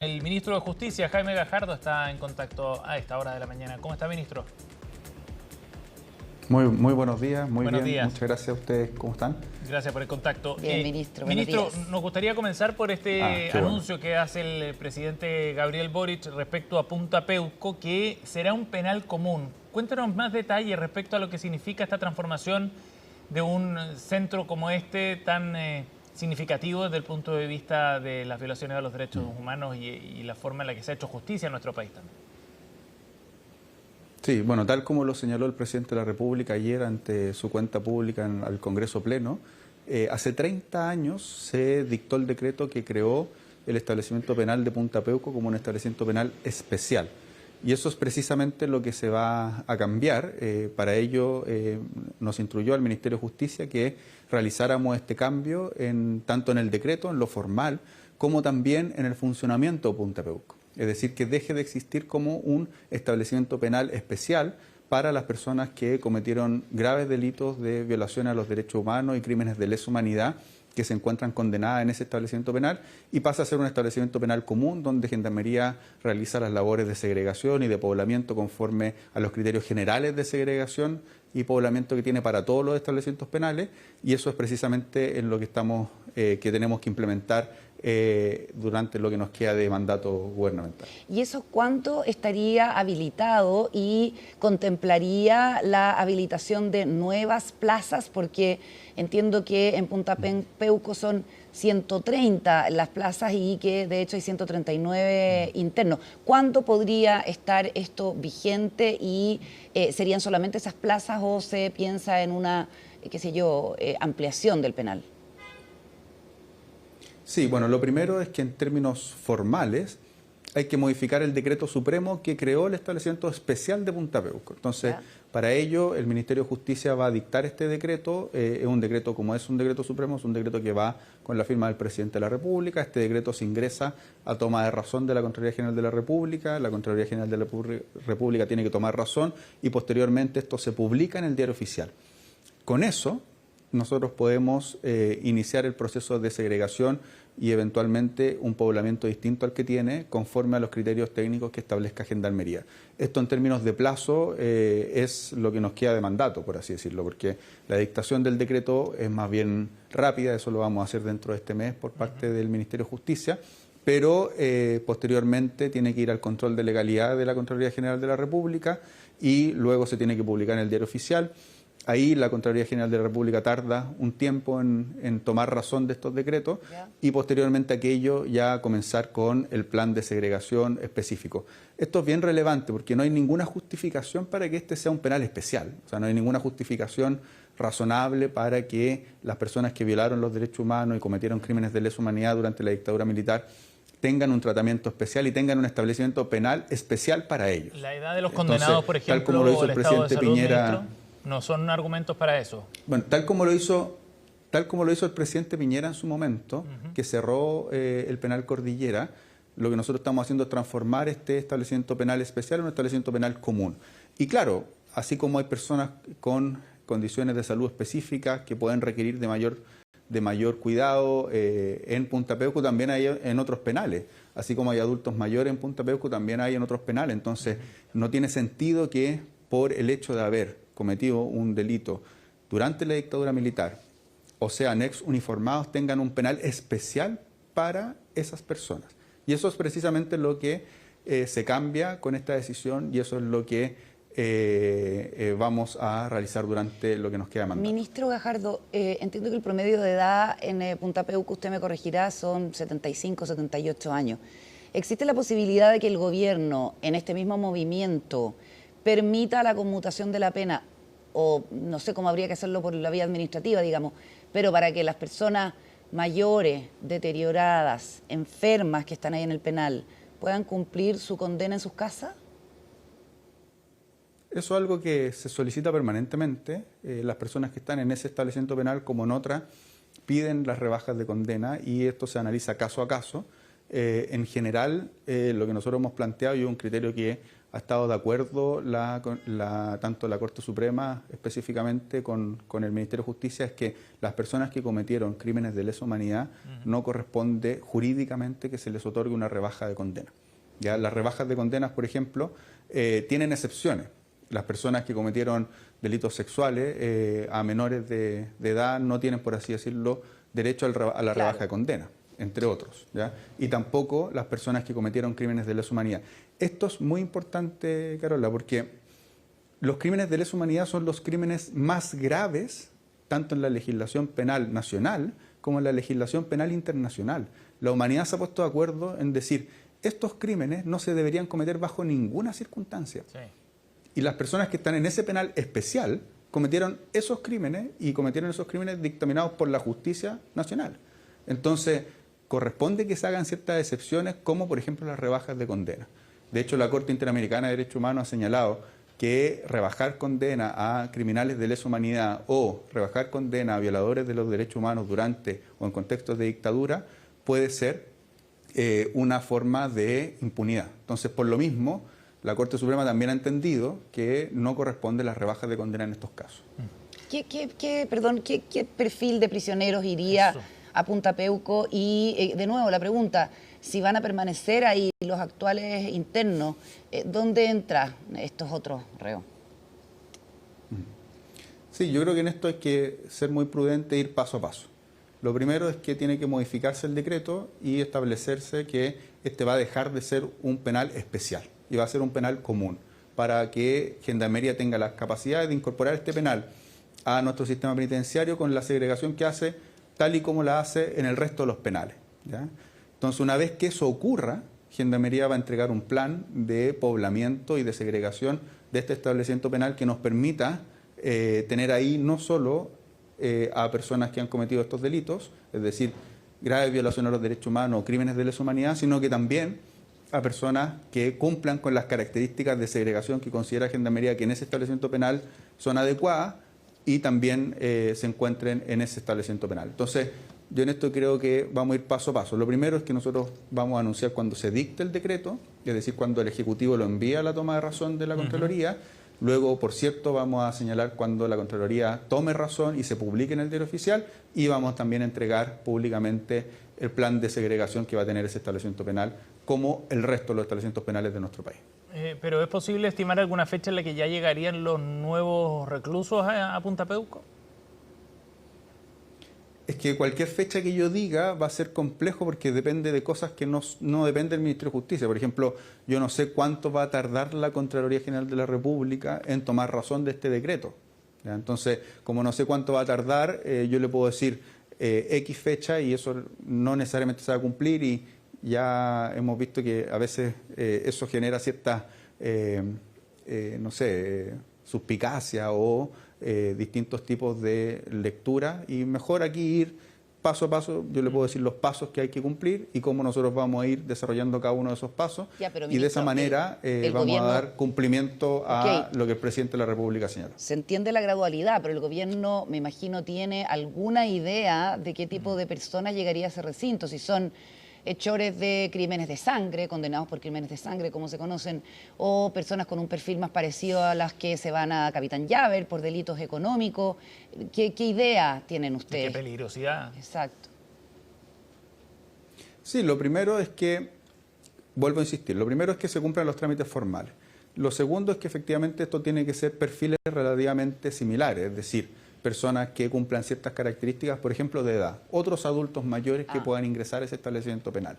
El ministro de Justicia, Jaime Gajardo, está en contacto a esta hora de la mañana. ¿Cómo está, ministro? Muy buenos días, muy Buenos bien. días. Muchas gracias a ustedes. ¿Cómo están? Gracias por el contacto. Bien, ministro, buenos Ministro, días. nos gustaría comenzar por este anuncio bueno. que hace el presidente Gabriel Boric respecto a Punta Peuco, que será un penal común. Cuéntanos más detalles respecto a lo que significa esta transformación de un centro como este tan significativo desde el punto de vista de las violaciones a los derechos humanos y la forma en la que se ha hecho justicia en nuestro país también. Sí, bueno, tal como lo señaló el presidente de la República ayer ante su cuenta pública al Congreso Pleno, hace 30 años se dictó el decreto que creó el establecimiento penal de Punta Peuco como un establecimiento penal especial. Y eso es precisamente lo que se va a cambiar. Para ello nos instruyó al Ministerio de Justicia que realizáramos este cambio tanto en el decreto, en lo formal, como también en el funcionamiento de Punta Peuco. Es decir, que deje de existir como un establecimiento penal especial para las personas que cometieron graves delitos de violación a los derechos humanos y crímenes de lesa humanidad que se encuentran condenadas en ese establecimiento penal, y pasa a ser un establecimiento penal común donde Gendarmería realiza las labores de segregación y de poblamiento conforme a los criterios generales de segregación y poblamiento que tiene para todos los establecimientos penales, y eso es precisamente en lo que que tenemos que implementar durante lo que nos queda de mandato gubernamental. ¿Y eso cuánto estaría habilitado y contemplaría la habilitación de nuevas plazas? Porque entiendo que en Punta Peuco son 130 las plazas y que de hecho hay 139 internos. ¿Cuándo podría estar esto vigente y serían solamente esas plazas o se piensa en una, qué sé yo, ampliación del penal? Sí, bueno, lo primero es que en términos formales hay que modificar el decreto supremo que creó el establecimiento especial de Punta Peuco. Entonces, para ello, el Ministerio de Justicia va a dictar este decreto. Es un decreto, como es un decreto supremo, es un decreto que va con la firma del Presidente de la República. Este decreto se ingresa a toma de razón de la Contraloría General de la República. La Contraloría General de la República tiene que tomar razón y posteriormente esto se publica en el Diario Oficial. Con eso, nosotros podemos iniciar el proceso de segregación y eventualmente un poblamiento distinto al que tiene conforme a los criterios técnicos que establezca Gendarmería. Esto en términos de plazo es lo que nos queda de mandato, por así decirlo, porque la dictación del decreto es más bien rápida, eso lo vamos a hacer dentro de este mes por parte del Ministerio de Justicia, pero posteriormente tiene que ir al control de legalidad de la Contraloría General de la República y luego se tiene que publicar en el Diario Oficial. Ahí la Contraloría General de la República tarda un tiempo en tomar razón de estos decretos y posteriormente aquello ya comenzar con el plan de segregación específico. Esto es bien relevante porque no hay ninguna justificación para que este sea un penal especial. O sea, no hay ninguna justificación razonable para que las personas que violaron los derechos humanos y cometieron crímenes de lesa humanidad durante la dictadura militar tengan un tratamiento especial y tengan un establecimiento penal especial para ellos. La edad de los condenados, por ejemplo, tal como lo hizo el estado de presidente salud, Piñera, ministro, no son argumentos para eso. Bueno, tal como lo hizo el presidente Piñera en su momento, que cerró el penal Cordillera, lo que nosotros estamos haciendo es transformar este establecimiento penal especial en un establecimiento penal común. Y claro, así como hay personas con condiciones de salud específicas que pueden requerir de mayor cuidado en Punta Peuco, también hay en otros penales. Así como hay adultos mayores en Punta Peuco, también hay en otros penales. Entonces, no tiene sentido que por el hecho de haber cometido un delito durante la dictadura militar, o sean ex uniformados, tengan un penal especial para esas personas. Y eso es precisamente lo que se cambia con esta decisión y eso es lo que vamos a realizar durante lo que nos queda de mandato. Ministro Gajardo, entiendo que el promedio de edad en Punta Peuco, usted me corregirá, son 75, 78 años. ¿Existe la posibilidad de que el gobierno, en este mismo movimiento, permita la conmutación de la pena, o no sé cómo habría que hacerlo por la vía administrativa, digamos, pero para que las personas mayores, deterioradas, enfermas que están ahí en el penal, puedan cumplir su condena en sus casas? Eso es algo que se solicita permanentemente. Las personas que están en ese establecimiento penal, como en otra, piden las rebajas de condena y esto se analiza caso a caso. en general, lo que nosotros hemos planteado y un criterio que ha estado de acuerdo tanto la Corte Suprema específicamente con el Ministerio de Justicia, es que las personas que cometieron crímenes de lesa humanidad no corresponde jurídicamente que se les otorgue una rebaja de condena. ¿Ya? Las rebajas de condenas, por ejemplo, tienen excepciones. Las personas que cometieron delitos sexuales a menores de edad no tienen, por así decirlo, derecho a la rebaja de condena, entre otros, ¿ya? Y tampoco las personas que cometieron crímenes de lesa humanidad. Esto es muy importante, Carola, porque los crímenes de lesa humanidad son los crímenes más graves, tanto en la legislación penal nacional como en la legislación penal internacional. La humanidad se ha puesto de acuerdo en decir, estos crímenes no se deberían cometer bajo ninguna circunstancia. Sí. Y las personas que están en ese penal especial cometieron esos crímenes y cometieron esos crímenes dictaminados por la justicia nacional. Entonces, corresponde que se hagan ciertas excepciones, como por ejemplo las rebajas de condena. De hecho, la Corte Interamericana de Derechos Humanos ha señalado que rebajar condena a criminales de lesa humanidad o rebajar condena a violadores de los derechos humanos durante o en contextos de dictadura puede ser una forma de impunidad. Entonces, por lo mismo, la Corte Suprema también ha entendido que no corresponden las rebajas de condena en estos casos. ¿Qué perfil de prisioneros iría a Punta Peuco? Y de nuevo la pregunta, si van a permanecer ahí los actuales internos, ¿dónde entran estos otros reos? Sí, yo creo que en esto hay que ser muy prudente e ir paso a paso. Lo primero es que tiene que modificarse el decreto y establecerse que este va a dejar de ser un penal especial y va a ser un penal común, para que Gendarmería tenga las capacidades de incorporar este penal a nuestro sistema penitenciario con la segregación que hace, tal y como la hace en el resto de los penales, ¿ya? Entonces, una vez que eso ocurra, Gendarmería va a entregar un plan de poblamiento y de segregación de este establecimiento penal que nos permita tener ahí no solo a personas que han cometido estos delitos, es decir, graves violaciones a los derechos humanos o crímenes de lesa humanidad, sino que también a personas que cumplan con las características de segregación que considera Gendarmería que en ese establecimiento penal son adecuadas y también se encuentren en ese establecimiento penal. Entonces, yo en esto creo que vamos a ir paso a paso. Lo primero es que nosotros vamos a anunciar cuando se dicte el decreto, es decir, cuando el Ejecutivo lo envía a la toma de razón de la Contraloría. Luego, por cierto, vamos a señalar cuando la Contraloría tome razón y se publique en el Diario Oficial, y vamos también a entregar públicamente el plan de segregación que va a tener ese establecimiento penal, como el resto de los establecimientos penales de nuestro país. ¿Pero es posible estimar alguna fecha en la que ya llegarían los nuevos reclusos a Punta Peuco? Es que cualquier fecha que yo diga va a ser complejo porque depende de cosas que no dependen del Ministerio de Justicia. Por ejemplo, yo no sé cuánto va a tardar la Contraloría General de la República en tomar razón de este decreto, ¿ya? Entonces, como no sé cuánto va a tardar, yo le puedo decir X fecha y eso no necesariamente se va a cumplir, y ya hemos visto que a veces eso genera cierta, suspicacia o distintos tipos de lectura, y mejor aquí ir paso a paso. Yo le puedo decir los pasos que hay que cumplir y cómo nosotros vamos a ir desarrollando cada uno de esos pasos, y de esa manera vamos gobierno, a dar cumplimiento a lo que el presidente de la República señala. Se entiende la gradualidad, pero el gobierno, me imagino, tiene alguna idea de qué tipo de personas llegaría a ese recinto, si son hechores de crímenes de sangre, condenados por crímenes de sangre, como se conocen, o personas con un perfil más parecido a las que se van a Capitán Llaver por delitos económicos. ¿Qué idea tienen ustedes? Qué peligrosidad. Exacto. Sí, lo primero es que, vuelvo a insistir, lo primero es que se cumplan los trámites formales. Lo segundo es que efectivamente esto tiene que ser perfiles relativamente similares, es decir, personas que cumplan ciertas características, por ejemplo, de edad. Otros adultos mayores que puedan ingresar a ese establecimiento penal.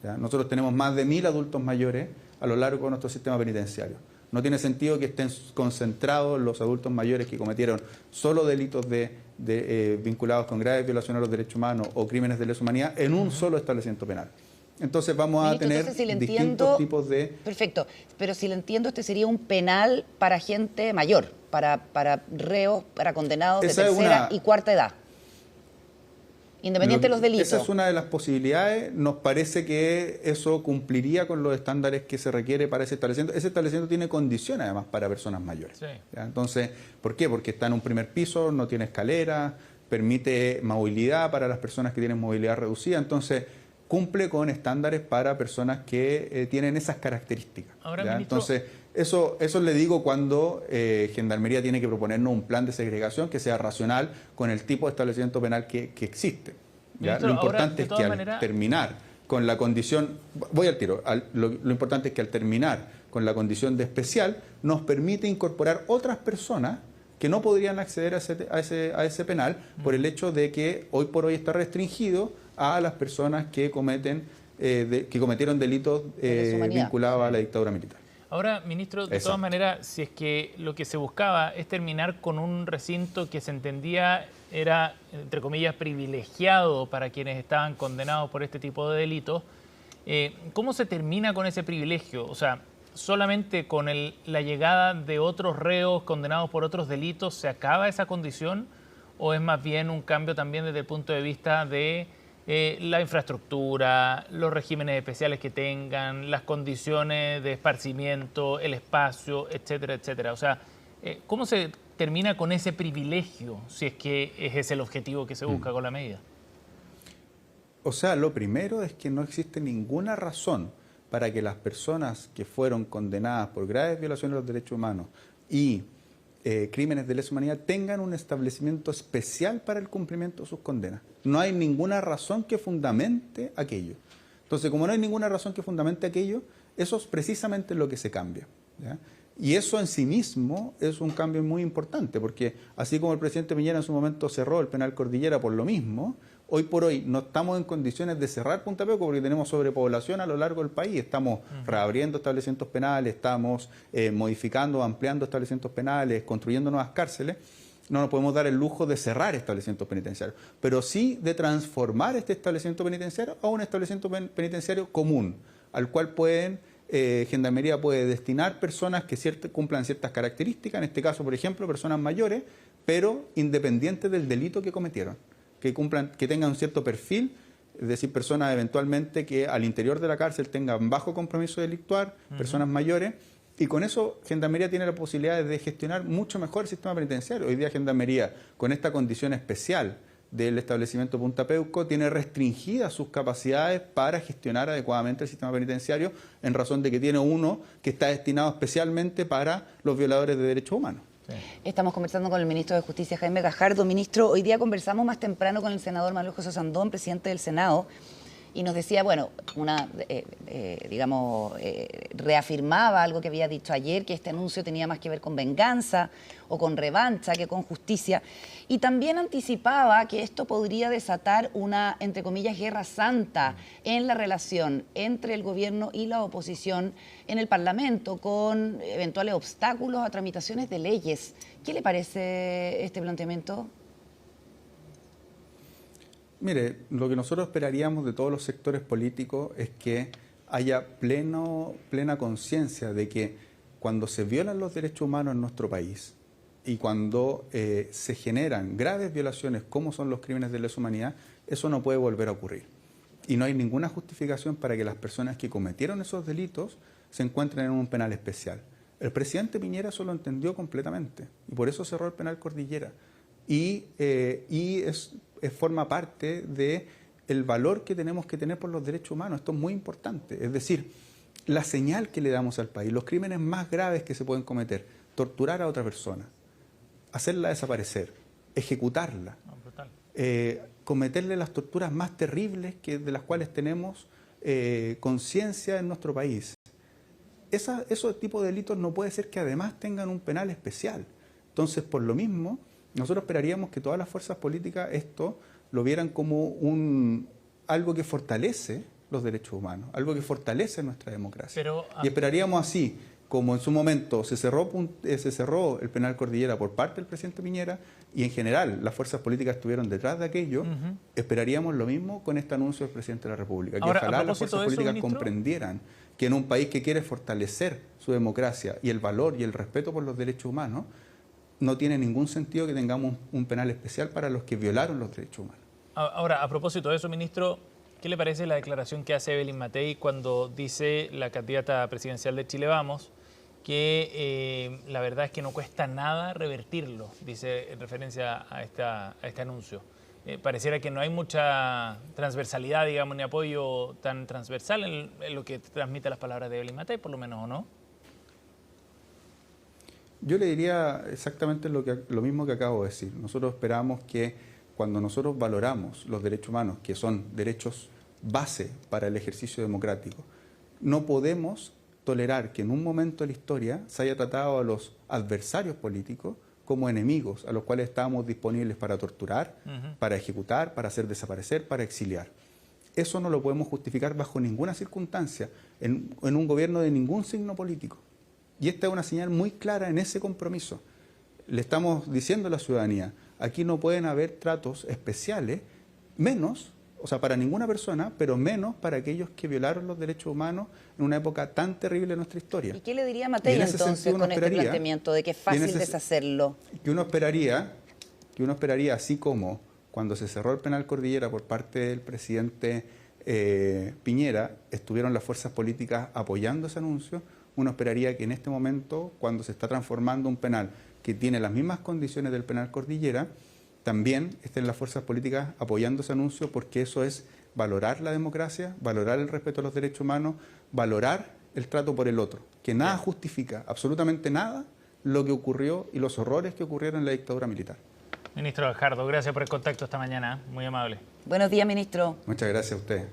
¿Ya? Nosotros tenemos más de 1000 adultos mayores a lo largo de nuestro sistema penitenciario. No tiene sentido que estén concentrados los adultos mayores que cometieron solo delitos vinculados con graves violaciones a los derechos humanos o crímenes de lesa humanidad en un solo establecimiento penal. Entonces vamos a tener distintos tipos de... Perfecto, pero si le entiendo, este sería un penal para gente mayor, para reos, para condenados de tercera y cuarta edad, independiente de los delitos. Esa es una de las posibilidades. Nos parece que eso cumpliría con los estándares que se requiere para ese establecimiento. Ese establecimiento tiene condiciones además para personas mayores. Sí. ¿Ya? Entonces, ¿por qué? Porque está en un primer piso, no tiene escalera, permite movilidad para las personas que tienen movilidad reducida. Entonces, cumple con estándares para personas que tienen esas características. Ahora, ¿ya? ministro, Entonces, eso le digo cuando Gendarmería tiene que proponernos un plan de segregación que sea racional con el tipo de establecimiento penal que existe. ¿ya? Ministro, Lo importante ahora, es que al terminar con la condición, voy al tiro, lo importante es que al terminar con la condición de especial nos permite incorporar otras personas que no podrían acceder a ese penal por el hecho de que hoy por hoy está restringido a las personas que cometieron delitos vinculados a la dictadura militar. Ahora, ministro, de todas maneras, si es que lo que se buscaba es terminar con un recinto que se entendía era, entre comillas, privilegiado para quienes estaban condenados por este tipo de delitos, ¿cómo se termina con ese privilegio? O sea, ¿solamente con la llegada de otros reos condenados por otros delitos se acaba esa condición? ¿O es más bien un cambio también desde el punto de vista de la infraestructura, los regímenes especiales que tengan, las condiciones de esparcimiento, el espacio, etcétera, etcétera? O sea, ¿cómo se termina con ese privilegio si es que ese es el objetivo que se busca con la medida? O sea, lo primero es que no existe ninguna razón para que las personas que fueron condenadas por graves violaciones de los derechos humanos y crímenes de lesa humanidad tengan un establecimiento especial para el cumplimiento de sus condenas. No hay ninguna razón que fundamente aquello. Entonces, como no hay ninguna razón que fundamente aquello, eso es precisamente lo que se cambia, ¿ya? Y eso en sí mismo es un cambio muy importante, porque así como el presidente Piñera en su momento cerró el penal Cordillera por lo mismo, hoy por hoy no estamos en condiciones de cerrar Punta Peuco porque tenemos sobrepoblación a lo largo del país. Estamos reabriendo establecimientos penales, estamos modificando, ampliando establecimientos penales, construyendo nuevas cárceles. No nos podemos dar el lujo de cerrar establecimientos penitenciarios, pero sí de transformar este establecimiento penitenciario a un establecimiento penitenciario común, al cual Gendarmería puede destinar personas que cumplan ciertas características, en este caso, por ejemplo, personas mayores, pero independientes del delito que cometieron, que tengan un cierto perfil, es decir, personas eventualmente que al interior de la cárcel tengan bajo compromiso delictual, personas mayores, y con eso Gendarmería tiene la posibilidad de gestionar mucho mejor el sistema penitenciario. Hoy día Gendarmería, con esta condición especial del establecimiento Punta Peuco, tiene restringidas sus capacidades para gestionar adecuadamente el sistema penitenciario en razón de que tiene uno que está destinado especialmente para los violadores de derechos humanos. Sí. Estamos conversando con el ministro de Justicia, Jaime Gajardo. Ministro, hoy día conversamos más temprano con el senador Manuel José Sandón, presidente del Senado, y nos decía, bueno, reafirmaba algo que había dicho ayer, que este anuncio tenía más que ver con venganza o con revancha que con justicia. Y también anticipaba que esto podría desatar una, entre comillas, guerra santa en la relación entre el gobierno y la oposición en el Parlamento, con eventuales obstáculos a tramitaciones de leyes. ¿Qué le parece este planteamiento? Mire, lo que nosotros esperaríamos de todos los sectores políticos es que haya plena conciencia de que cuando se violan los derechos humanos en nuestro país y cuando se generan graves violaciones como son los crímenes de lesa humanidad, eso no puede volver a ocurrir. Y no hay ninguna justificación para que las personas que cometieron esos delitos se encuentren en un penal especial. El presidente Piñera eso lo entendió completamente y por eso cerró el penal Cordillera. Y forma parte del valor que tenemos que tener por los derechos humanos. Esto es muy importante. Es decir, la señal que le damos al país, los crímenes más graves que se pueden cometer, torturar a otra persona, hacerla desaparecer, ejecutarla, cometerle las torturas más terribles de las cuales tenemos conciencia en nuestro país. Esos tipos de delitos no puede ser que además tengan un penal especial. Entonces, por lo mismo, nosotros esperaríamos que todas las fuerzas políticas esto lo vieran como algo que fortalece los derechos humanos, algo que fortalece nuestra democracia. Y esperaríamos así, como en su momento se cerró el penal Cordillera por parte del presidente Piñera y en general las fuerzas políticas estuvieron detrás de aquello, esperaríamos lo mismo con este anuncio del presidente de la República. Que ojalá las fuerzas políticas comprendieran que en un país que quiere fortalecer su democracia y el valor y el respeto por los derechos humanos, no tiene ningún sentido que tengamos un penal especial para los que violaron los derechos humanos. Ahora, a propósito de eso, ministro, ¿qué le parece la declaración que hace Evelyn Matei cuando dice la candidata presidencial de Chile Vamos que la verdad es que no cuesta nada revertirlo, dice en referencia a este anuncio? pareciera que no hay mucha transversalidad, digamos, ni apoyo tan transversal en lo que transmite las palabras de Evelyn Matei, por lo menos, ¿o no? Yo le diría exactamente lo mismo que acabo de decir. Nosotros esperamos que cuando nosotros valoramos los derechos humanos, que son derechos base para el ejercicio democrático, no podemos tolerar que en un momento de la historia se haya tratado a los adversarios políticos como enemigos a los cuales estábamos disponibles para torturar, para ejecutar, para hacer desaparecer, para exiliar. Eso no lo podemos justificar bajo ninguna circunstancia en un gobierno de ningún signo político. Y esta es una señal muy clara en ese compromiso. Le estamos diciendo a la ciudadanía, aquí no pueden haber tratos especiales, menos, o sea, para ninguna persona, pero menos para aquellos que violaron los derechos humanos en una época tan terrible de nuestra historia. ¿Y qué le diría Matei entonces con este planteamiento de que es fácil deshacerlo? Que uno esperaría, así como cuando se cerró el penal Cordillera por parte del presidente Piñera, estuvieron las fuerzas políticas apoyando ese anuncio, uno esperaría que en este momento, cuando se está transformando un penal que tiene las mismas condiciones del penal Cordillera, también estén las fuerzas políticas apoyando ese anuncio, porque eso es valorar la democracia, valorar el respeto a los derechos humanos, valorar el trato por el otro, que nada justifica, absolutamente nada, lo que ocurrió y los horrores que ocurrieron en la dictadura militar. Ministro Gajardo, gracias por el contacto esta mañana, muy amable. Buenos días, ministro. Muchas gracias a usted.